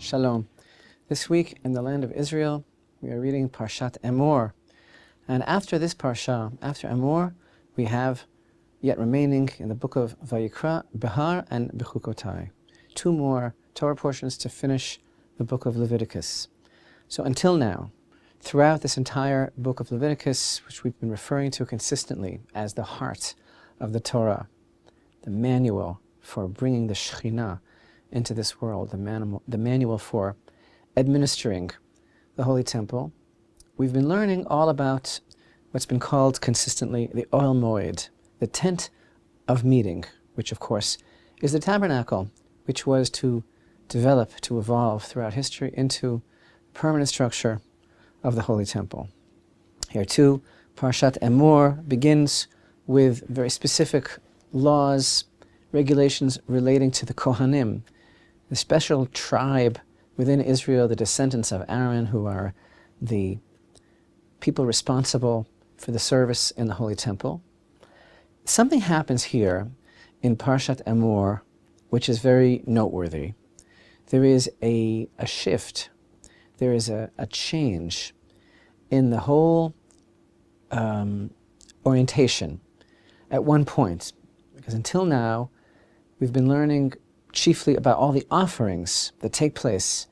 Shalom. This week in the land of Israel, we are reading Parashat Emor. And after this Parsha, after Emor, we have yet remaining in the book of Vayikra, Behar and Bechukotai. Two more Torah portions to finish the book of Leviticus. So until now, throughout this entire book of Leviticus, which we've been referring to consistently as the heart of the Torah, the manual for bringing the Shekhinah into this world, the manual for administering the Holy Temple, we've been learning all about what's been called consistently the Ohel Moed, the tent of meeting, which of course is the tabernacle, which was to develop, to evolve throughout history into permanent structure of the Holy Temple. Here too, Parashat Emor begins with very specific laws, regulations relating to the Kohanim, the special tribe within Israel, the descendants of Aaron, who are the people responsible for the service in the Holy Temple. Something happens here in Parashat Emor which is very noteworthy. There is a shift, there is a change in the whole orientation at one point, because until now we've been learning chiefly about all the offerings that take place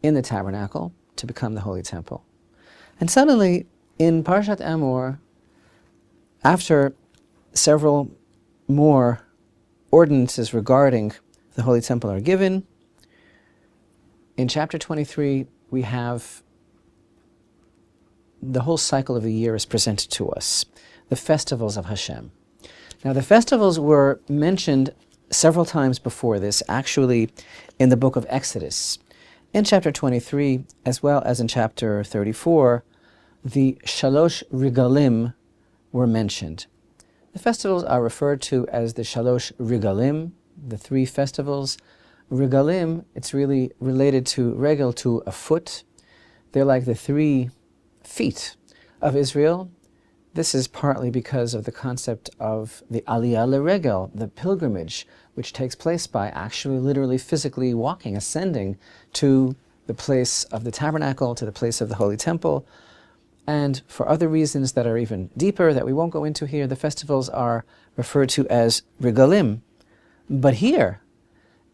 in the tabernacle to become the Holy Temple. And suddenly, in Parashat Emor, after several more ordinances regarding the Holy Temple are given, in chapter 23 we have the whole cycle of the year is presented to us, the festivals of Hashem. Now the festivals were mentioned several times before this, actually in the book of Exodus. In chapter 23, as well as in chapter 34, the Shalosh Regalim were mentioned. The festivals are referred to as the Shalosh Regalim, the three festivals. Regalim, it's really related to regel, to a foot. They're like the 3 feet of Israel. This is partly because of the concept of the Aliyah LeRegel, the pilgrimage, which takes place by actually literally physically walking, ascending to the place of the tabernacle, to the place of the Holy Temple. And for other reasons that are even deeper that we won't go into here, the festivals are referred to as Regalim. But here,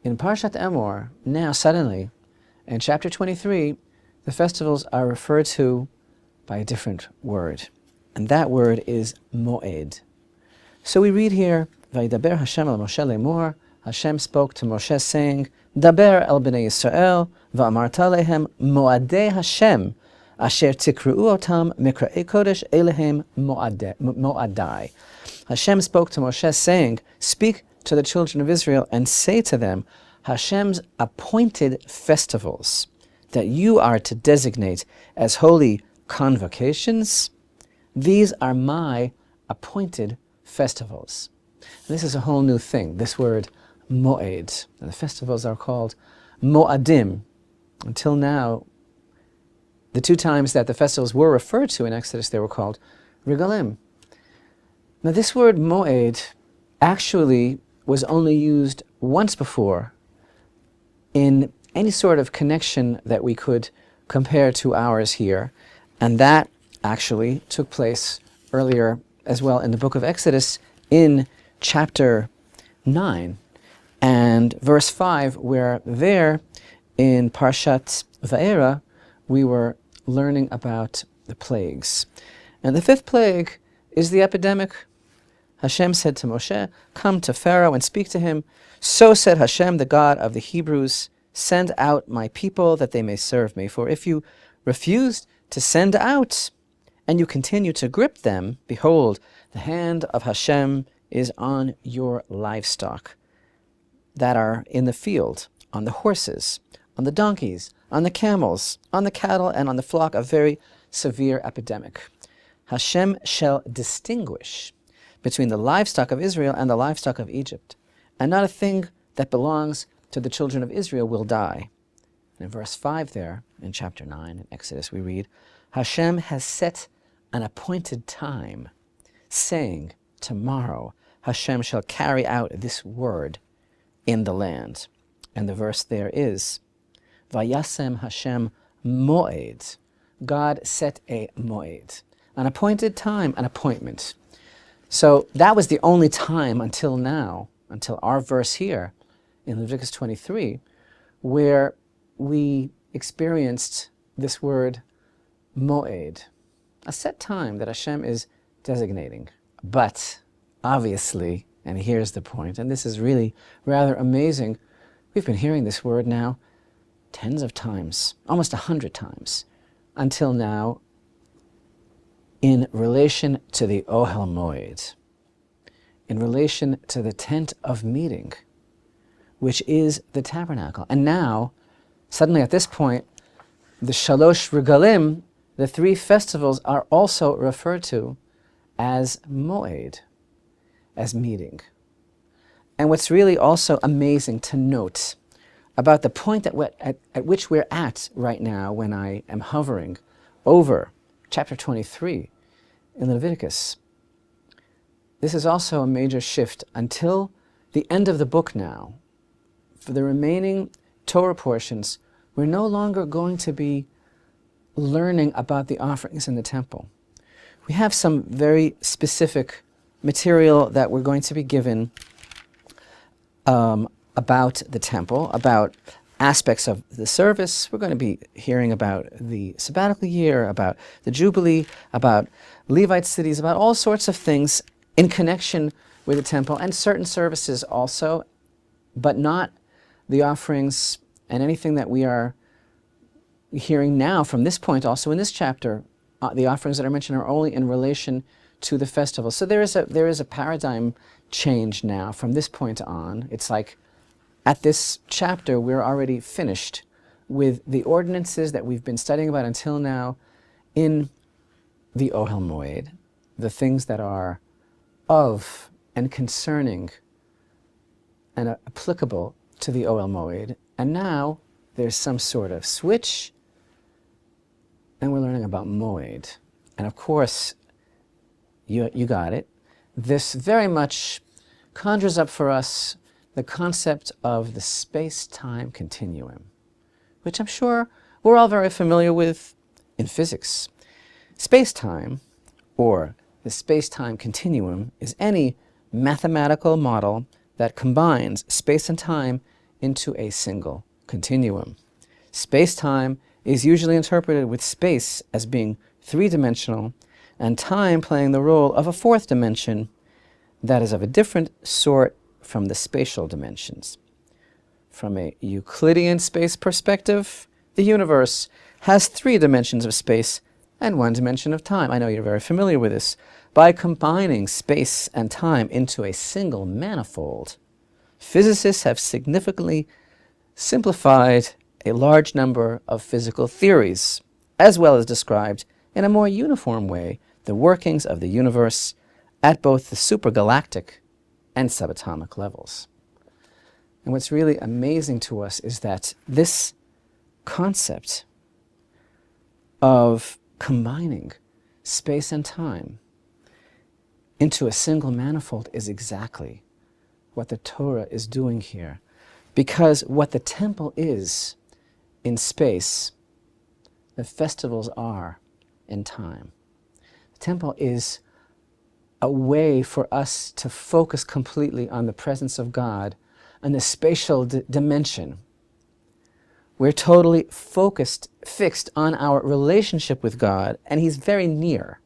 in Parashat Emor, now suddenly, in chapter 23, the festivals are referred to by a different word. And that word is Moed. So we read here, Vayidaber Hashem el Moshe lemor, Hashem spoke to Moshe saying, Daber el bnei Yisrael, va'amarta lehem Moadei Hashem, asher tikru'u otam mikra'ei kodesh elehem Moadai. Hashem spoke to Moshe saying, speak to the children of Israel and say to them, Hashem's appointed festivals that you are to designate as holy convocations, these are my appointed festivals. And this is a whole new thing, this word Moed. And the festivals are called Moadim. Until now, the 2 times that the festivals were referred to in Exodus, they were called Regalim. Now this word Moed actually was only used once before in any sort of connection that we could compare to ours here, and that actually took place earlier as well in the book of Exodus in chapter 9 and verse 5, where there in Parashat Va'era we were learning about the plagues. And the 5th plague is the epidemic. Hashem said to Moshe, come to Pharaoh and speak to him. So said Hashem, the God of the Hebrews, send out my people that they may serve me. For if you refused to send out, and you continue to grip them, behold, the hand of Hashem is on your livestock that are in the field, on the horses, on the donkeys, on the camels, on the cattle, and on the flock, a very severe epidemic. Hashem shall distinguish between the livestock of Israel and the livestock of Egypt, and not a thing that belongs to the children of Israel will die. And in verse 5 there, in chapter 9 in Exodus, we read, Hashem has set an appointed time, saying, tomorrow Hashem shall carry out this word in the land. And the verse there is, Vayasem Hashem moed. God set a moed, an appointed time, an appointment. So that was the only time until now, until our verse here in Leviticus 23, where we experienced this word moed, a set time that Hashem is designating. But obviously, and here's the point, and this is really rather amazing, we've been hearing this word now tens of times, almost 100 times, until now, in relation to the Ohel Moed, in relation to the tent of meeting, which is the tabernacle. And now, suddenly at this point, the Shalosh Regalim, the 3 festivals, are also referred to as Moed, as meeting. And what's really also amazing to note about the point at which we're at right now, when I am hovering over chapter 23 in Leviticus, this is also a major shift until the end of the book now. For the remaining Torah portions, we're no longer going to be learning about the offerings in the temple. We have some very specific material that we're going to be given about the temple, about aspects of the service. We're going to be hearing about the sabbatical year, about the Jubilee, about Levite cities, about all sorts of things in connection with the temple, and certain services also, but not the offerings and anything that we are hearing now from this point also in this chapter. The offerings that are mentioned are only in relation to the festival. So there is a paradigm change now from this point on. It's like at this chapter we're already finished with the ordinances that we've been studying about until now in the Ohel Moed, the things that are of and concerning and applicable to the Ohel Moed. And now there's some sort of switch, and we're learning about Moed. And of course, you got it. This very much conjures up for us the concept of the space-time continuum, which I'm sure we're all very familiar with in physics. Space-time, or the space-time continuum, is any mathematical model that combines space and time into a single continuum. Space-time is usually interpreted with space as being 3-dimensional and time playing the role of a 4th dimension that is of a different sort from the spatial dimensions. From a Euclidean space perspective, the universe has 3 dimensions of space and 1 dimension of time. I know you're very familiar with this. By combining space and time into a single manifold, physicists have significantly simplified a large number of physical theories, as well as described in a more uniform way the workings of the universe at both the supergalactic and subatomic levels. And what's really amazing to us is that this concept of combining space and time into a single manifold is exactly what the Torah is doing here. Because what the temple is in space, the festivals are in time. The temple is a way for us to focus completely on the presence of God and the spatial dimension. We're totally fixed on our relationship with God, and He's very near.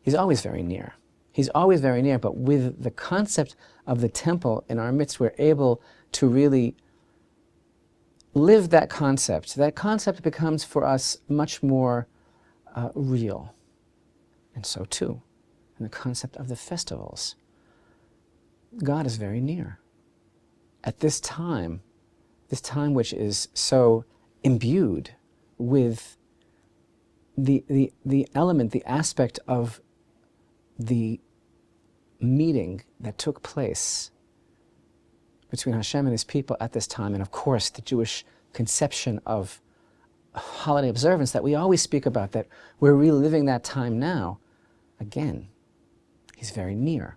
He's always very near. He's always very near, but with the concept of the temple in our midst, we're able to really live that concept. That concept becomes for us much more real. And so too, in the concept of the festivals. God is very near. At this time which is so imbued with the element, the aspect of the meeting that took place between Hashem and His people at this time, and of course the Jewish conception of holiday observance that we always speak about, that we're reliving that time now. Again, He's very near.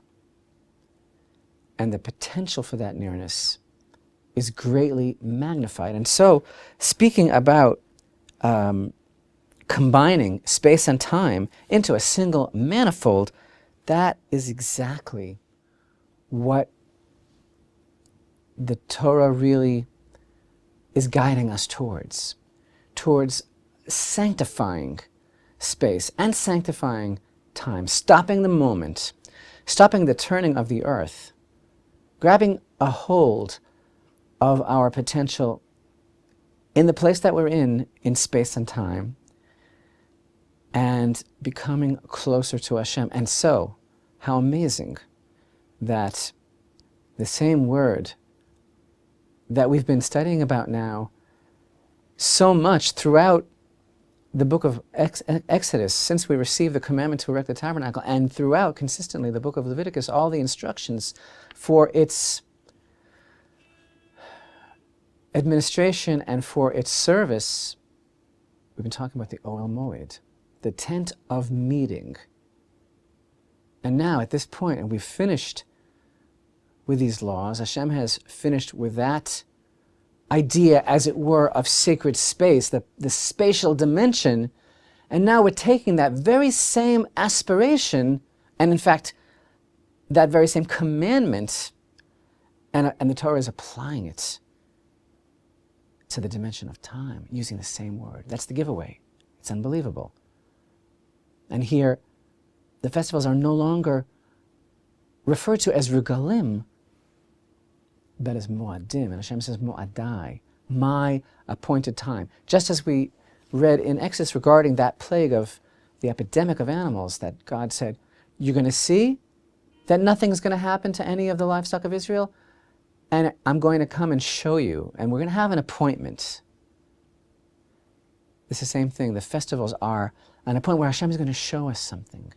And the potential for that nearness is greatly magnified. And so, speaking about combining space and time into a single manifold, that is exactly what the Torah really is guiding us towards sanctifying space and sanctifying time, stopping the moment, stopping the turning of the earth, grabbing a hold of our potential in the place that we're in space and time, and becoming closer to Hashem. And so, how amazing that the same word that we've been studying about now so much throughout the book of Exodus, since we received the commandment to erect the tabernacle, and throughout consistently the book of Leviticus, all the instructions for its administration and for its service, we've been talking about the Ohel Moed, the tent of meeting. And now at this point, and we've finished with these laws, Hashem has finished with that idea, as it were, of sacred space, the spatial dimension, and now we're taking that very same aspiration, and in fact, that very same commandment, and the Torah is applying it to the dimension of time, using the same word. That's the giveaway. It's unbelievable. And here, the festivals are no longer referred to as regalim, but as moadim. And Hashem says moadai, my appointed time. Just as we read in Exodus regarding that plague of the epidemic of animals, that God said, you're going to see that nothing's going to happen to any of the livestock of Israel, and I'm going to come and show you, and we're going to have an appointment. It's the same thing. The festivals are an appointment where Hashem is going to show us something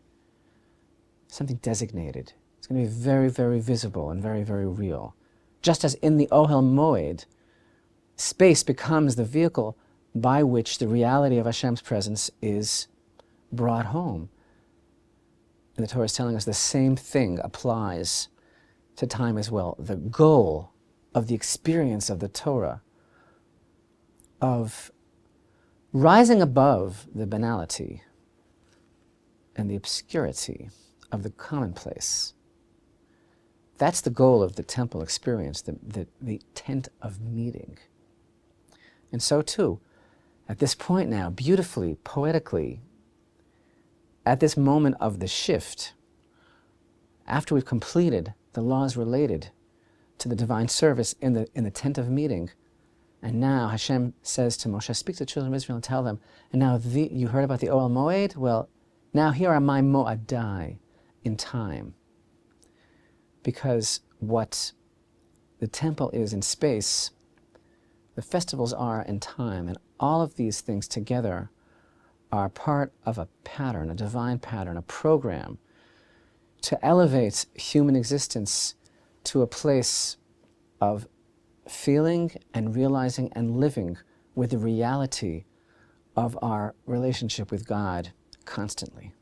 designated. It's going to be very, very visible and very, very real. Just as in the Ohel Moed, space becomes the vehicle by which the reality of Hashem's presence is brought home. And the Torah is telling us the same thing applies to time as well. The goal of the experience of the Torah, of rising above the banality and the obscurity of the commonplace, that's the goal of the temple experience, the tent of meeting. And so too, at this point now, beautifully, poetically, at this moment of the shift, after we've completed the laws related to the divine service in the tent of meeting, and now Hashem says to Moshe, speak to the children of Israel and tell them, and now you heard about the Ohel Moed? Well, now here are my moadai in time. Because what the temple is in space, the festivals are in time, and all of these things together are part of a pattern, a divine pattern, a program to elevate human existence to a place of feeling and realizing and living with the reality of our relationship with God constantly.